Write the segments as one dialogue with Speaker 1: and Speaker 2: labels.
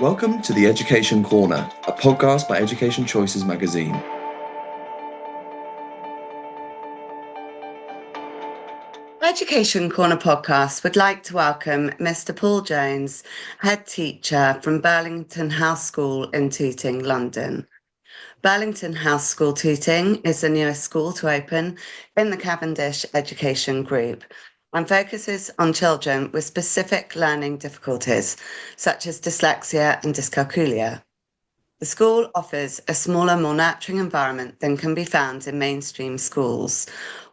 Speaker 1: Welcome to the Education Corner, a podcast by Education Choices magazine.
Speaker 2: Education Corner podcast would like to welcome Mr. Paul Jones, head teacher from Burlington House School in Tooting, London. Burlington House School Tooting is the newest school to open in the Cavendish Education Group and focuses on children with specific learning difficulties, such as dyslexia and dyscalculia. The school offers a smaller, more nurturing environment than can be found in mainstream schools,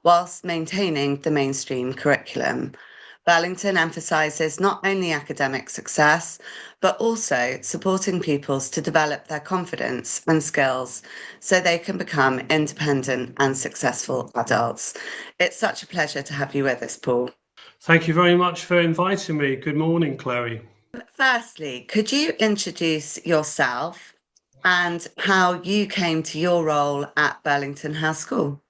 Speaker 2: whilst maintaining the mainstream curriculum. Burlington emphasises not only academic success, but also supporting pupils to develop their confidence and skills so they can become independent and successful adults. It's such a pleasure to have you with us, Paul.
Speaker 3: Thank you very much for inviting me. Good morning, Chloe.
Speaker 2: Firstly, could you introduce yourself and how you came to your role at Burlington House School?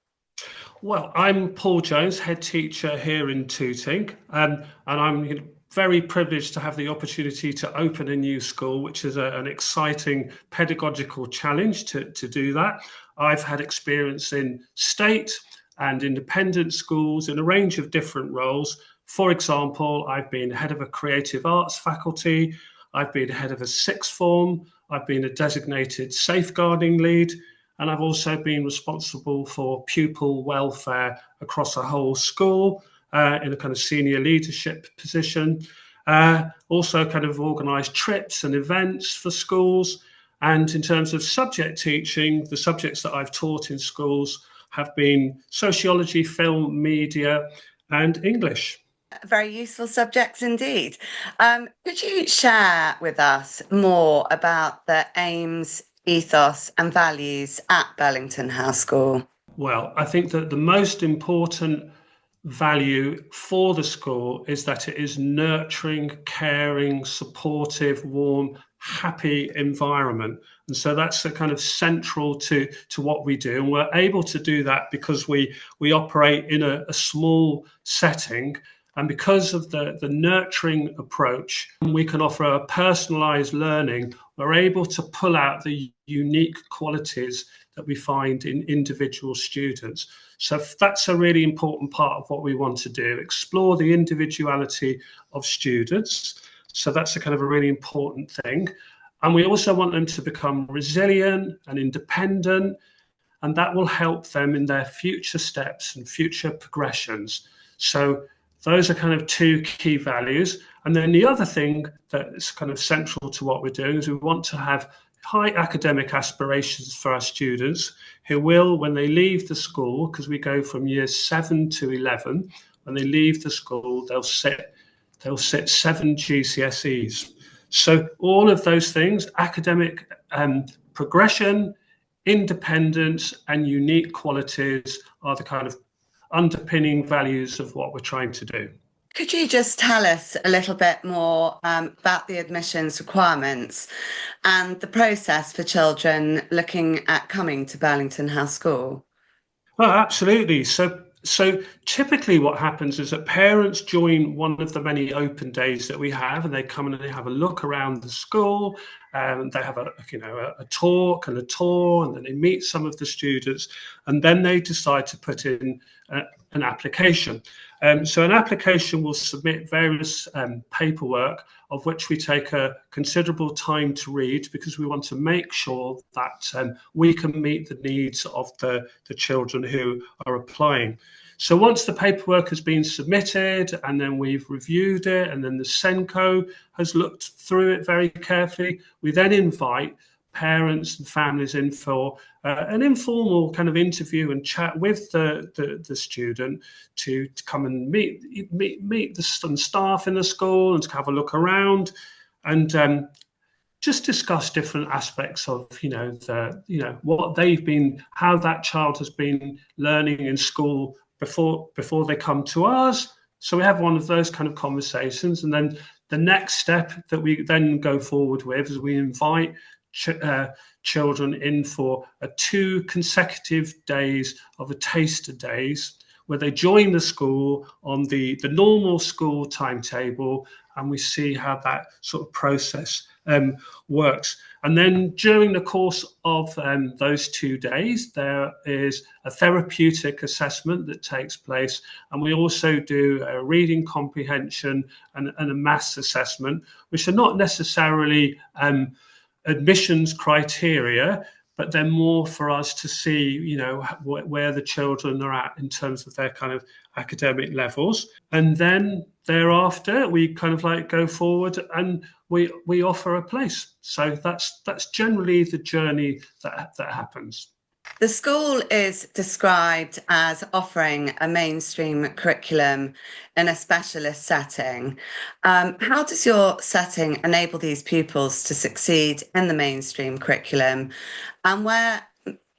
Speaker 3: Well, I'm Paul Jones, head teacher here in Tooting, and I'm very privileged to have the opportunity to open a new school, which is an exciting pedagogical challenge to do that. I've had experience in state and independent schools in a range of different roles. For example, I've been head of a creative arts faculty, I've been head of a sixth form, I've been a designated safeguarding lead, and I've also been responsible for pupil welfare across a whole school in a kind of senior leadership position. Also kind of organised trips and events for schools. And in terms of subject teaching, the subjects that I've taught in schools have been sociology, film, media, and English.
Speaker 2: Very useful subjects indeed. Could you share with us more about the aims, ethos and values at Burlington House School?
Speaker 3: Well, I think that the most important value for the school is that it is nurturing, caring, supportive, warm, happy environment. And so that's a kind of central to what we do. And we're able to do that because we operate in a small setting. And because of the nurturing approach, we can offer a personalised learning. We're able to pull out the unique qualities that we find in individual students. So that's a really important part of what we want to do, explore the individuality of students. So that's a kind of a really important thing. And we also want them to become resilient and independent, and that will help them in their future steps and future progressions. So those are kind of two key values. And then the other thing that's kind of central to what we're doing is we want to have high academic aspirations for our students who will, when they leave the school, because we go from years 7 to 11, when they leave the school, they'll sit 7 GCSEs. So all of those things, academic progression, independence, and unique qualities are the kind of underpinning values of what we're trying to do.
Speaker 2: Could you just tell us a little bit more about the admissions requirements and the process for children looking at coming to Burlington House School?
Speaker 3: Well, absolutely. So typically what happens is that parents join one of the many open days that we have, and they come and they have a look around the school, and they have a talk and a tour, and then they meet some of the students, and then they decide to put in an application. So an application will submit various paperwork, of which we take a considerable time to read, because we want to make sure that we can meet the needs of the children who are applying. So once the paperwork has been submitted and then we've reviewed it and then the SENCO has looked through it very carefully, we then invite parents and families in for an informal kind of interview and chat with the student to come and meet the staff in the school and to have a look around and just discuss different aspects of what they've been, how that child has been learning in school before they come to us. So we have one of those kind of conversations, and then the next step that we then go forward with is we invite children in for 2 consecutive days of a taster days, where they join the school on the normal school timetable, and we see how that sort of process works. And then during the course of those 2 days, there is a therapeutic assessment that takes place. And we also do a reading comprehension and a maths assessment, which are not necessarily admissions criteria, but they're more for us to see, where the children are at in terms of their kind of academic levels. And then thereafter, we kind of like go forward and we offer a place. So that's generally the journey that happens.
Speaker 2: The school is described as offering a mainstream curriculum in a specialist setting. How does your setting enable these pupils to succeed in the mainstream curriculum? And where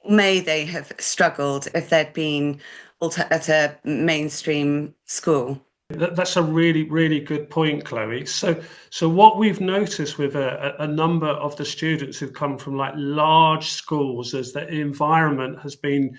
Speaker 2: may they have struggled if they'd been at a mainstream school?
Speaker 3: That's a really, really good point, Chloe. So what we've noticed with a number of the students who've come from like large schools is that the environment has been,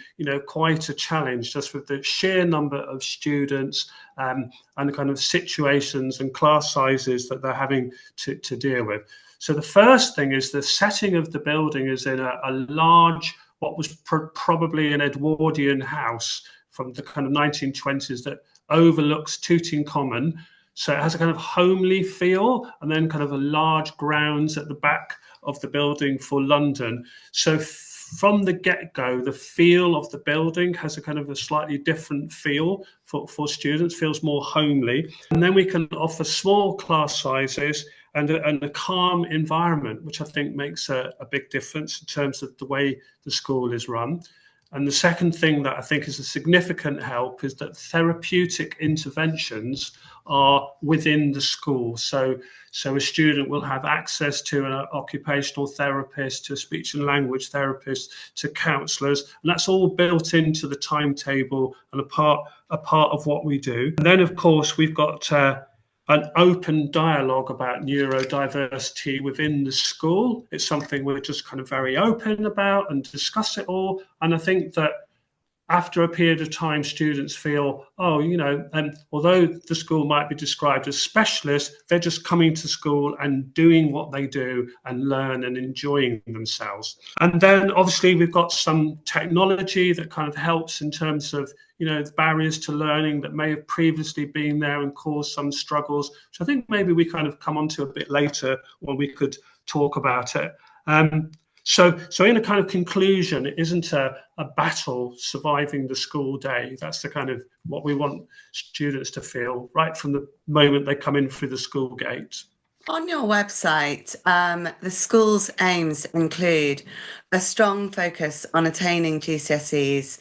Speaker 3: quite a challenge, just with the sheer number of students and the kind of situations and class sizes that they're having to deal with. So the first thing is the setting of the building is in a large, what was probably an Edwardian house from the kind of 1920s that overlooks Tooting Common. So it has a kind of homely feel, and then kind of a large grounds at the back of the building for London. So from the get-go, the feel of the building has a kind of a slightly different feel for students, feels more homely. And then we can offer small class sizes and a calm environment, which I think makes a big difference in terms of the way the school is run. And the second thing that I think is a significant help is that therapeutic interventions are within the school. So a student will have access to an occupational therapist, to a speech and language therapist, to counsellors, and that's all built into the timetable and a part of what we do. And then, of course, we've got an open dialogue about neurodiversity within the school. It's something we're just kind of very open about and discuss it all. And I think that after a period of time, students feel, although the school might be described as specialist, they're just coming to school and doing what they do and learn and enjoying themselves. And then obviously we've got some technology that kind of helps in terms of, the barriers to learning that may have previously been there and caused some struggles, which I think maybe we kind of come onto a bit later when we could talk about it. So in a kind of conclusion, it isn't a battle surviving the school day. That's the kind of what we want students to feel right from the moment they come in through the school gate.
Speaker 2: On your website, the school's aims include a strong focus on attaining GCSEs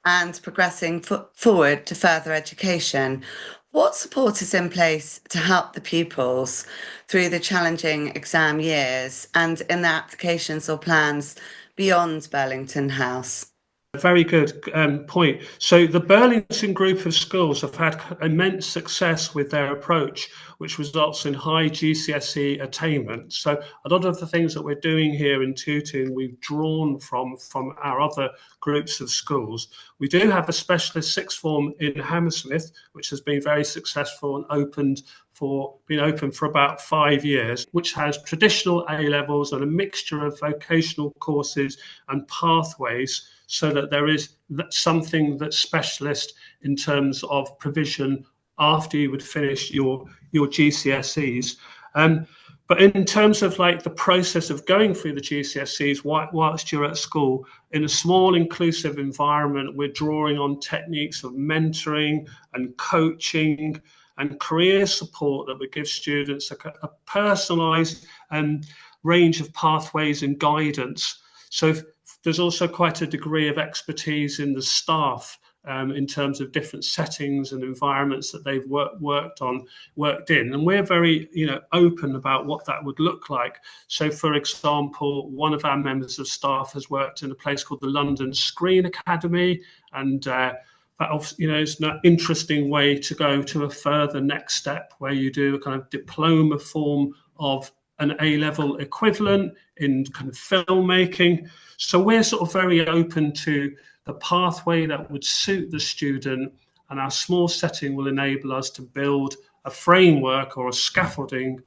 Speaker 2: and progressing forward to further education. What support is in place to help the pupils through the challenging exam years and in their applications or plans beyond Burlington House?
Speaker 3: Very good point. So the Burlington group of schools have had immense success with their approach, which results in high GCSE attainment. So a lot of the things that we're doing here in Tooting, we've drawn from our other groups of schools. We do have a specialist sixth form in Hammersmith, which has been very successful and been open for about 5 years, which has traditional A levels and a mixture of vocational courses and pathways, so that there is something that's specialist in terms of provision after you would finish your GCSEs. But in terms of like the process of going through the GCSEs whilst you're at school, in a small inclusive environment, we're drawing on techniques of mentoring and coaching and career support that would give students a personalised range of pathways and guidance. So there's also quite a degree of expertise in the staff in terms of different settings and environments that they've worked in. And we're very, open about what that would look like. So, for example, one of our members of staff has worked in a place called the London Screen Academy, and that, is an interesting way to go to a further next step where you do a kind of diploma form of an A-level equivalent in kind of filmmaking. So we're sort of very open to the pathway that would suit the student, and our small setting will enable us to build a framework or a scaffolding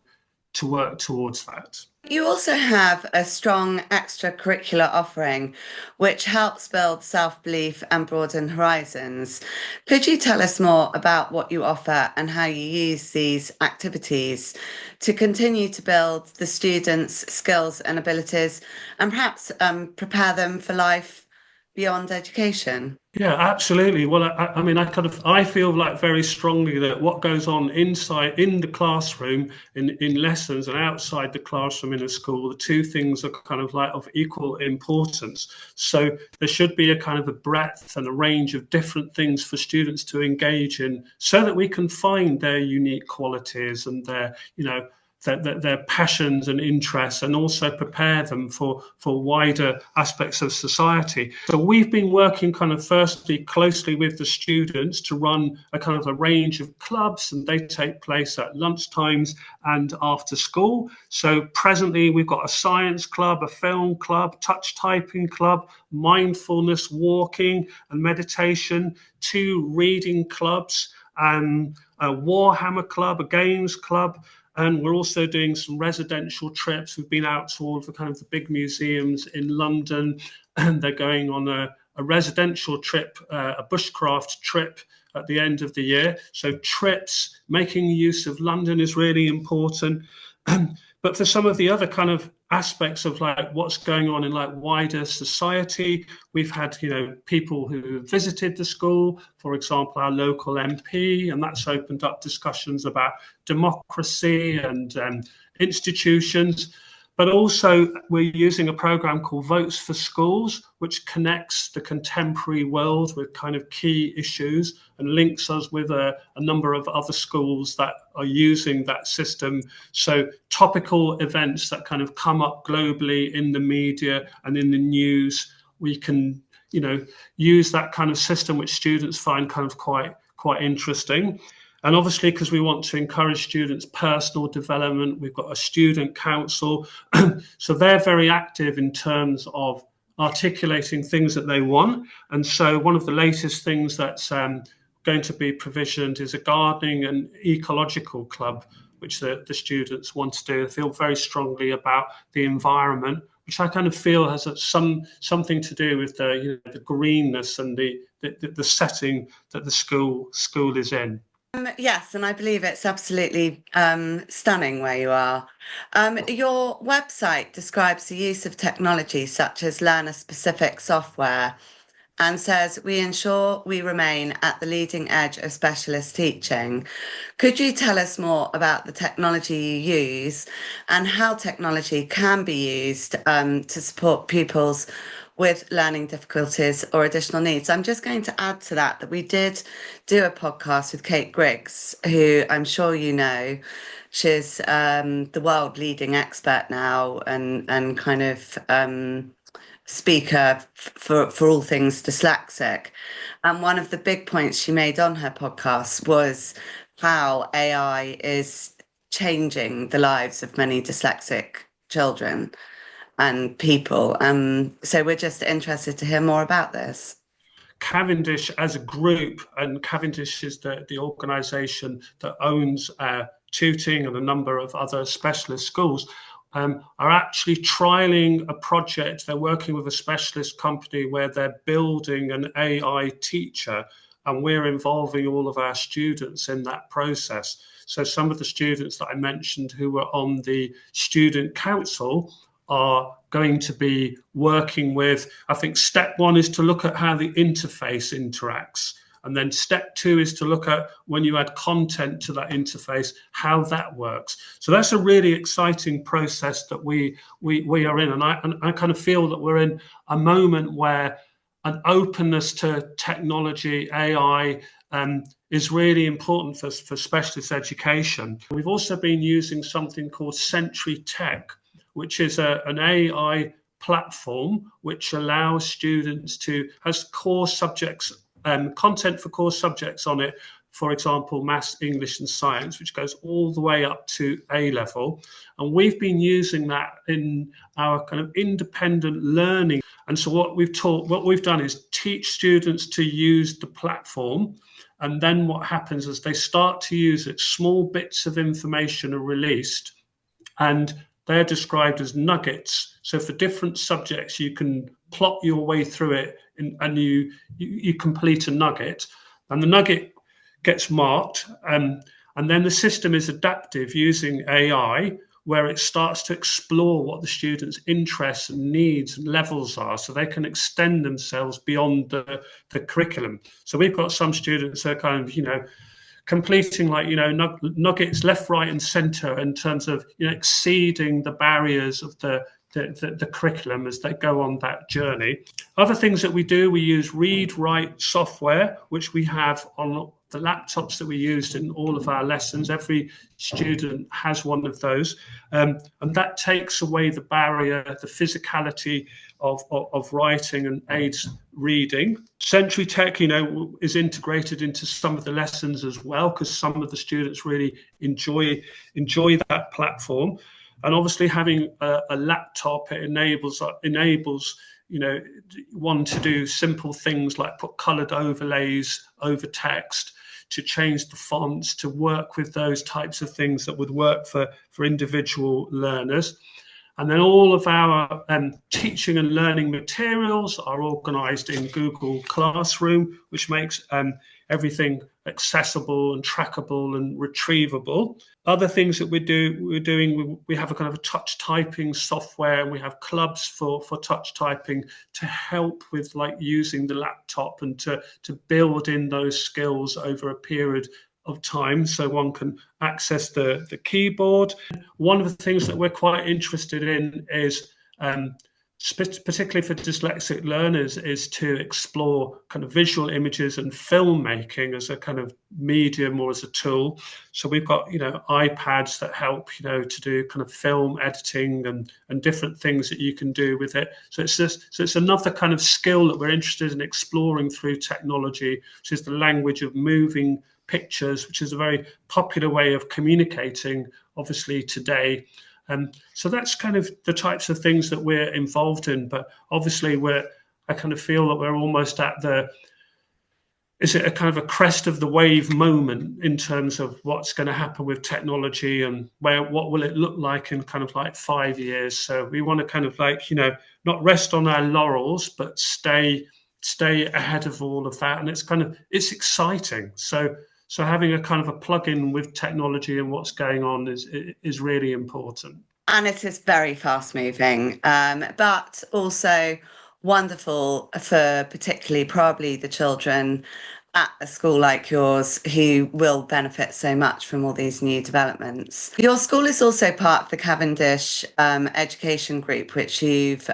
Speaker 3: to work towards that.
Speaker 2: You also have a strong extracurricular offering, which helps build self-belief and broaden horizons. Could you tell us more about what you offer and how you use these activities to continue to build the students' skills and abilities and perhaps prepare them for life beyond education?
Speaker 3: Yeah, absolutely. Well, I mean, I feel like very strongly that what goes on inside in the classroom, in lessons, and outside the classroom in a school, the two things are kind of like of equal importance. So there should be a kind of a breadth and a range of different things for students to engage in, so that we can find their unique qualities and their, their passions and interests, and also prepare them for wider aspects of society. So we've been working kind of firstly closely with the students to run a kind of a range of clubs, and they take place at lunchtimes and after school. So presently we've got a science club, a film club, touch typing club, mindfulness, walking and meditation, 2 reading clubs, and a Warhammer club, a games club. And we're also doing some residential trips. We've been out to all of the kind of the big museums in London, and they're going on a residential trip, a bushcraft trip at the end of the year. So trips, making use of London is really important. But for some of the other kind of aspects of like what's going on in like wider society, we've had, people who have visited the school, for example, our local MP, and that's opened up discussions about democracy and institutions. But also we're using a program called Votes for Schools, which connects the contemporary world with kind of key issues and links us with a number of other schools that are using that system. So topical events that kind of come up globally in the media and in the news, we can, use that kind of system, which students find kind of quite interesting. And obviously, because we want to encourage students' personal development, we've got a student council. So they're very active in terms of articulating things that they want. And so one of the latest things that's going to be provisioned is a gardening and ecological club, which the students want to do. They feel very strongly about the environment, which I kind of feel has something to do with the greenness and the setting that the school is in.
Speaker 2: Yes, and I believe it's absolutely stunning where you are. Your website describes the use of technology such as learner-specific software and says we ensure we remain at the leading edge of specialist teaching. Could you tell us more about the technology you use and how technology can be used to support pupils with learning difficulties or additional needs? I'm just going to add to that we did do a podcast with Kate Griggs, who I'm sure you know. She's the world leading expert now and kind of speaker for all things dyslexic. And one of the big points she made on her podcast was how AI is changing the lives of many dyslexic children and people. So we're just interested to hear more about this.
Speaker 3: Cavendish as a group, and Cavendish is the organisation that owns Tooting and a number of other specialist schools, are actually trialling a project. They're working with a specialist company where they're building an AI teacher, and we're involving all of our students in that process. So some of the students that I mentioned who were on the student council are going to be working with, I think step 1 is to look at how the interface interacts. And then step 2 is to look at when you add content to that interface, how that works. So that's a really exciting process that we are in. And I kind of feel that we're in a moment where an openness to technology, AI, is really important for specialist education. We've also been using something called Sentry Tech, which is an AI platform which allows students has core subjects, content for core subjects on it, for example, maths, English and science, which goes all the way up to A level. And we've been using that in our kind of independent learning. And so what we've done is teach students to use the platform. And then what happens is they start to use it, small bits of information are released. and they're described as nuggets. So for different subjects, you can plot your way through it, and you complete a nugget, and the nugget gets marked, and then the system is adaptive using AI, where it starts to explore what the students' interests and needs and levels are, so they can extend themselves beyond the curriculum. So we've got some students that are kind of, completing nuggets left, right, and centre in terms of exceeding the barriers of the curriculum as they go on that journey. Other things that we do, we use read-write software, which we have on the laptops that we used in all of our lessons. Every student has one of those, and that takes away the barrier, the physicality of writing, and aids reading. Sensory tech, is integrated into some of the lessons as well, because some of the students really enjoy that platform. And obviously, having a laptop, it enables one to do simple things like put coloured overlays over text, to change the fonts, to work with those types of things that would work for individual learners. And then all of our teaching and learning materials are organised in Google Classroom, which makes everything accessible and trackable and retrievable. Other things that we have a kind of a touch typing software, and we have clubs for touch typing to help with using the laptop and to build in those skills over a period of time, so one can access the keyboard. One of the things that we're quite interested in is, particularly for dyslexic learners, is to explore kind of visual images and filmmaking as a kind of medium or as a tool. So we've got iPads that help to do kind of film editing and different things that you can do with it. So it's another kind of skill that we're interested in exploring through technology, which is the language of moving pictures, which is a very popular way of communicating, obviously, today. So that's kind of the types of things that we're involved in. But obviously, I kind of feel that we're almost at is it a kind of a crest of the wave moment in terms of what's going to happen with technology, and what will it look like in kind of 5 years. So we want to kind of not rest on our laurels, but stay ahead of all of that. And it's exciting. So having a kind of a plug-in with technology and what's going on is really important.
Speaker 2: And it is very fast-moving, but also wonderful for particularly probably the children at a school like yours who will benefit so much from all these new developments. Your school is also part of the Cavendish Education Group, which you've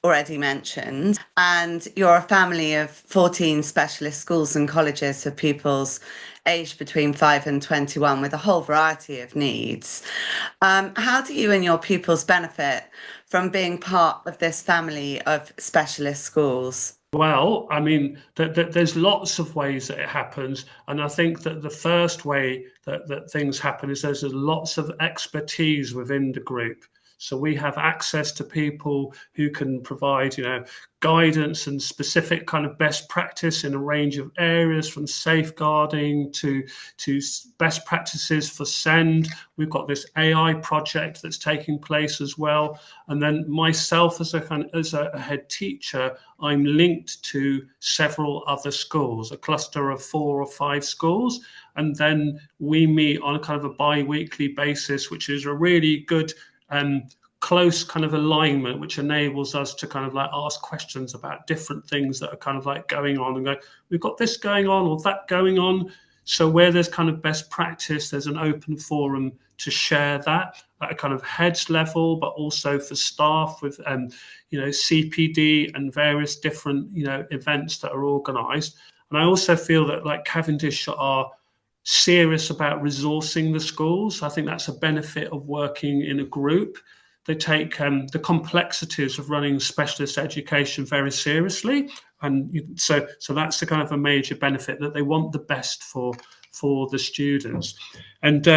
Speaker 2: already mentioned, and you're a family of 14 specialist schools and colleges for pupils aged between 5 and 21 with a whole variety of needs. How do you and your pupils benefit from being part of this family of specialist schools?
Speaker 3: Well, I mean, there's lots of ways that it happens. And I think that the first way that things happen is there's lots of expertise within the group. So we have access to people who can provide, guidance and specific kind of best practice in a range of areas, from safeguarding to best practices for SEND. We've got this AI project that's taking place as well. And then myself as a head teacher, I'm linked to several other schools, a cluster of 4 or 5 schools. And then we meet on a kind of a bi-weekly basis, which is a really good close kind of alignment, which enables us to kind of ask questions about different things that are kind of going on, and go, we've got this going on or that going on. So where there's kind of best practice, there's an open forum to share that at a kind of heads level, but also for staff with CPD and various different events that are organised. And I also feel that Cavendish are serious about resourcing the schools. I think that's a benefit of working in a group. They take the complexities of running specialist education very seriously, and so that's the kind of a major benefit, that they want the best for the students. And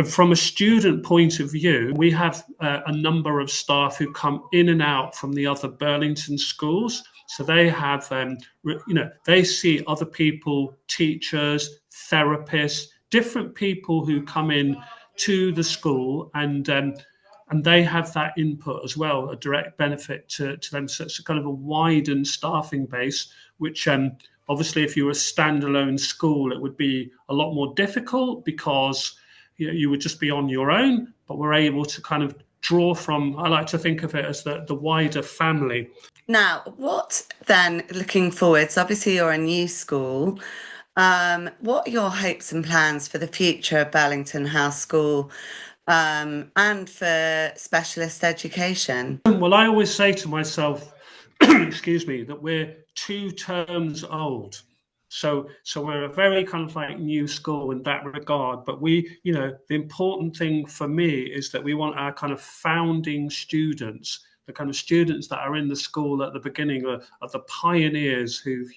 Speaker 3: from a student point of view, we have a number of staff who come in and out from the other Burlington schools. So they have, they see other people, teachers, therapists, different people who come in to the school, and they have that input as well, a direct benefit to them. So it's a kind of a widened staffing base, which obviously if you were a standalone school, it would be a lot more difficult because you would just be on your own, but we're able to kind of draw from, I like to think of it as the wider family.
Speaker 2: Now, what then, looking forwards, obviously you're a new school. What are your hopes and plans for the future of Burlington House School and for specialist education?
Speaker 3: Well, I always say to myself, excuse me, that we're 2 terms old. So we're a very kind of like new school in that regard. But we, the important thing for me is that we want our kind of founding students, the kind of students that are in the school at the beginning are the pioneers who've,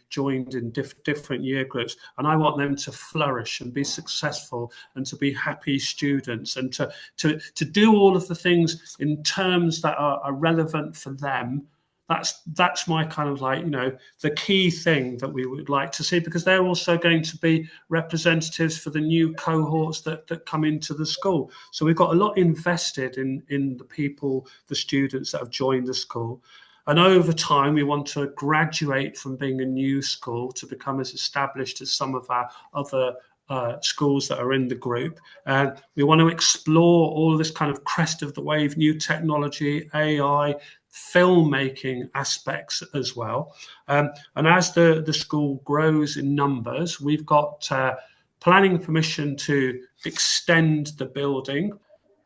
Speaker 3: joined in different year groups. And I want them to flourish and be successful and to be happy students and to do all of the things in terms that are relevant for them. That's my kind of like, the key thing that we would like to see, because they're also going to be representatives for the new cohorts that come into the school. So we've got a lot invested in the people, the students that have joined the school. And over time, we want to graduate from being a new school to become as established as some of our other schools that are in the group. And we want to explore all this kind of crest of the wave, new technology, AI, filmmaking aspects as well. And as the school grows in numbers, we've got planning permission to extend the building.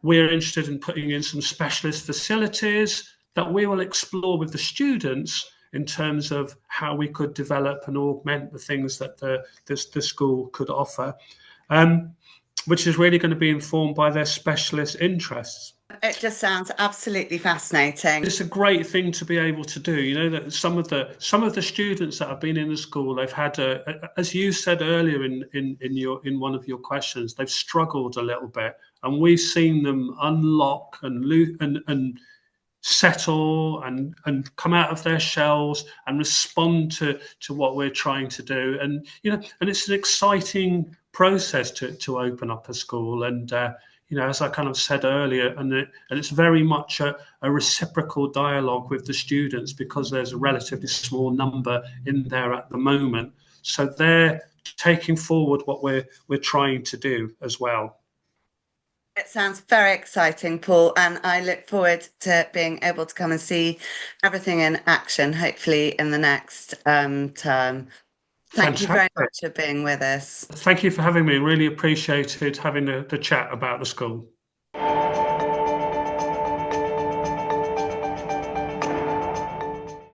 Speaker 3: We're interested in putting in some specialist facilities that we will explore with the students in terms of how we could develop and augment the things that the school could offer, which is really going to be informed by their specialist interests.
Speaker 2: It just sounds absolutely fascinating.
Speaker 3: It's a great thing to be able to do. That some of the students that have been in the school, they've had as you said earlier in one of your questions, they've struggled a little bit, and we've seen them unlock and settle and come out of their shells and respond to what we're trying to do. And and it's an exciting process to open up a school. And as I kind of said earlier, and it's very much a reciprocal dialogue with the students, because there's a relatively small number in there at the moment. So they're taking forward what we're trying to do as well.
Speaker 2: It sounds very exciting, Paul, and I look forward to being able to come and see everything in action, hopefully in the next term. Thank you very much for being with us.
Speaker 3: Thank you for having me. Really appreciated having the chat about the school.